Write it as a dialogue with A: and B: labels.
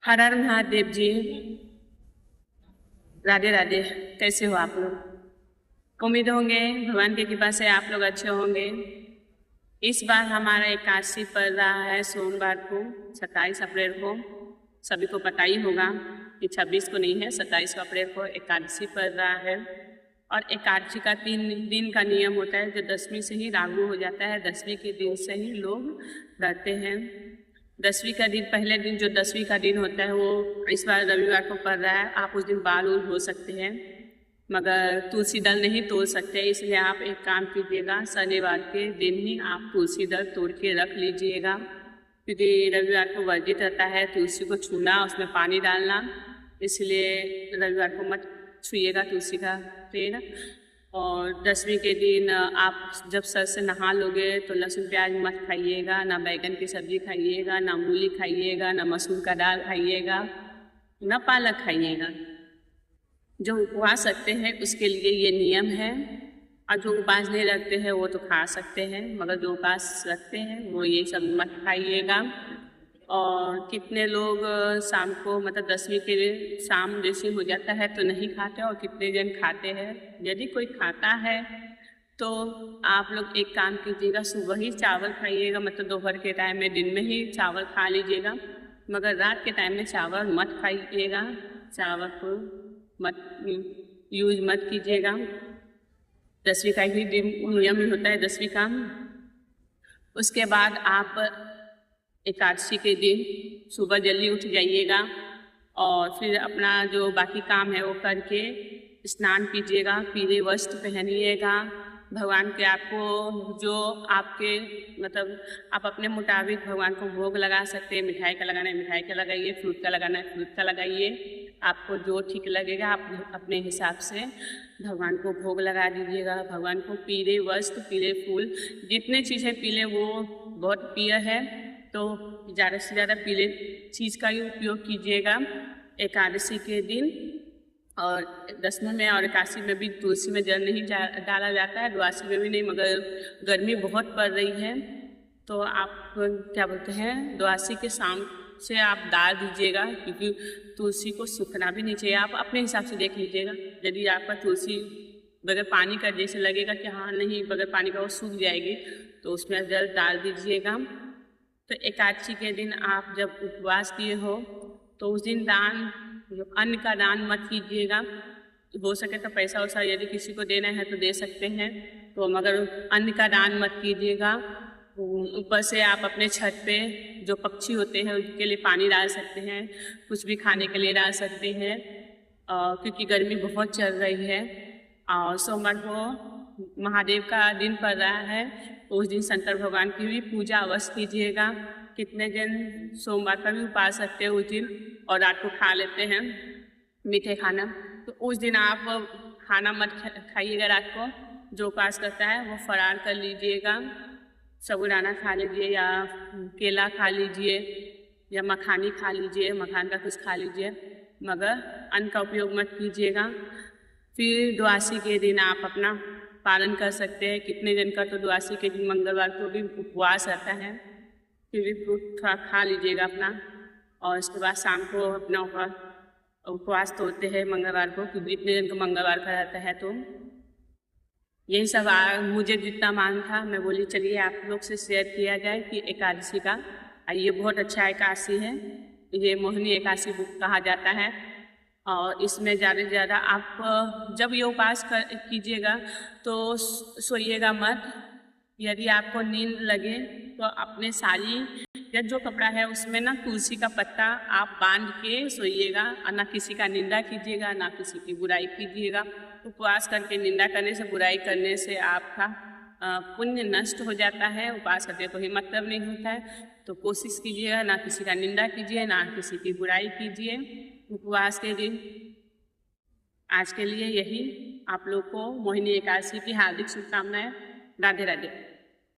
A: हर हर महादेव जी। राधे राधे। कैसे हो आप लोग? उम्मीद होंगे भगवान की कृपा से आप लोग अच्छे होंगे। इस बार हमारा एकादशी पड़ रहा है सोमवार को 27 अप्रैल को। सभी को पता ही होगा कि 26 को नहीं है, 27 अप्रैल को एकादशी पड़ रहा है। और एकादशी का 3 दिन का नियम होता है जो 10वीं से ही लागू हो जाता है। 10वीं के दिन से ही लोग रहते हैं। 10वीं का दिन, पहले दिन जो 10वीं का दिन होता है वो इस बार रविवार को पड़ रहा है। आप उस दिन बाल उल हो सकते हैं, मगर तुलसी दल नहीं तोड़ सकते। इसलिए आप एक काम कीजिएगा, शनिवार के दिन ही आप तुलसी दल तोड़ के रख लीजिएगा, क्योंकि रविवार को वर्जित रहता है तुलसी को छूना, उसमें पानी डालना। इसलिए रविवार को मत छूइएगा तुलसी का पेड़। और 10वीं के दिन आप जब सर से नहा लोगे तो लहसुन प्याज मत खाइएगा, ना बैगन की सब्जी खाइएगा, ना मूली खाइएगा, ना मसूर का दाल खाइएगा, ना पालक खाइएगा। जो उपवास रखते हैं उसके लिए ये नियम है, और जो उपवास नहीं रखते हैं वो तो खा सकते हैं, मगर जो उपवास रखते हैं वो ये सब मत खाइएगा। और कितने लोग शाम को, मतलब 10वीं के दिन शाम जैसे हो जाता है तो नहीं खाते, और कितने जन खाते हैं। यदि कोई खाता है तो आप लोग एक काम कीजिएगा, सुबह ही चावल खाइएगा, मतलब दोपहर के टाइम में, दिन में ही चावल खा लीजिएगा, मगर रात के टाइम में चावल मत खाइएगा। चावल को मत यूज मत कीजिएगा। 10वीं का ही दिन नियम ही होता है 10वीं का। उसके बाद आप एकादशी के दिन सुबह जल्दी उठ जाइएगा और फिर अपना जो बाकी काम है वो करके स्नान कीजिएगा, पीले वस्त्र पहनिएगा। भगवान के आपको जो आपके, मतलब आप अपने मुताबिक भगवान को भोग लगा सकते हैं। मिठाई का लगाना है मिठाई का लगाइए, फ्रूट का लगाना है फ्रूट का लगाइए। आपको जो ठीक लगेगा आप अपने हिसाब से भगवान को भोग लगा दीजिएगा। भगवान को पीले वस्त्र, पीले फूल, जितने चीज़ें पीले वो बहुत प्रिय है, तो ज़्यादा से ज़्यादा पीले चीज़ का ही उपयोग कीजिएगा एकादशी के दिन। और 10वीं में और एकादशी में भी तुलसी में जल नहीं डाला जाता है, द्वादशी में भी नहीं, मगर गर्मी बहुत पड़ रही है तो आप क्या बोलते हैं, द्वादशी के शाम से आप डाल दीजिएगा, क्योंकि तुलसी को सूखना भी नहीं चाहिए। आप अपने हिसाब से देख लीजिएगा, यदि आपका तुलसी बगैर पानी का जैसे लगेगा कि हाँ नहीं बगैर पानी का वो सूख जाएगी, तो उसमें जल डाल दीजिएगा। तो एकादशी के दिन आप जब उपवास किए हो तो उस दिन अन्न का दान मत कीजिएगा। हो सके तो पैसा वैसा यदि किसी को देना है तो दे सकते हैं, तो मगर अन्न का दान मत कीजिएगा। ऊपर से आप अपने छत पे जो पक्षी होते हैं उनके लिए पानी डाल सकते हैं, कुछ भी खाने के लिए डाल सकते हैं, क्योंकि गर्मी बहुत चल रही है। और सोमवार को महादेव का दिन पड़ रहा है, उस दिन शंकर भगवान की भी पूजा अवश्य कीजिएगा। कितने जन सोमवार का भी उपास रखते हैं उस दिन और रात को खा लेते हैं मीठे खाना, तो उस दिन आप खाना मत खाइएगा। रात को जो उपास करता है वो फरार कर लीजिएगा, साबूदाना खा लीजिए या केला खा लीजिए या मखानी खा लीजिए, मखान का कुछ खा लीजिए, मगर अन्न का उपयोग मत कीजिएगा। फिर द्वादशी के दिन आप अपना पालन कर सकते हैं। कितने दिन का तो द्वादशी के दिन मंगलवार को भी उपवास रहता है, फिर भी फ्रूट थोड़ा खा लीजिएगा अपना, और उसके बाद शाम को अपना उपवास तोड़ते हैं मंगलवार को, क्योंकि इतने दिन का मंगलवार का रहता है। तो यही सब मुझे जितना मान था मैं बोली चलिए आप लोग से शेयर किया जाए कि एकादशी का, ये बहुत अच्छा एकादशी है। ये मोहिनी एकादशी कहा जाता है, और इसमें ज़्यादा से ज़्यादा आप जब ये उपवास कीजिएगा तो सोइएगा मत। यदि आपको नींद लगे तो अपने साड़ी या जो कपड़ा है उसमें ना तुलसी का पत्ता आप बांध के सोइएगा, और ना किसी का निंदा कीजिएगा ना किसी की बुराई कीजिएगा। उपवास करके निंदा करने से, बुराई करने से आपका पुण्य नष्ट हो जाता है। उपवास करके कोई मतलब नहीं होता है, तो कोशिश कीजिएगा ना किसी का निंदा कीजिए ना किसी की बुराई कीजिए उपवास के दिन। आज के लिए यही। आप लोग को मोहिनी एकादशी की हार्दिक शुभकामनाएं। राधे राधे।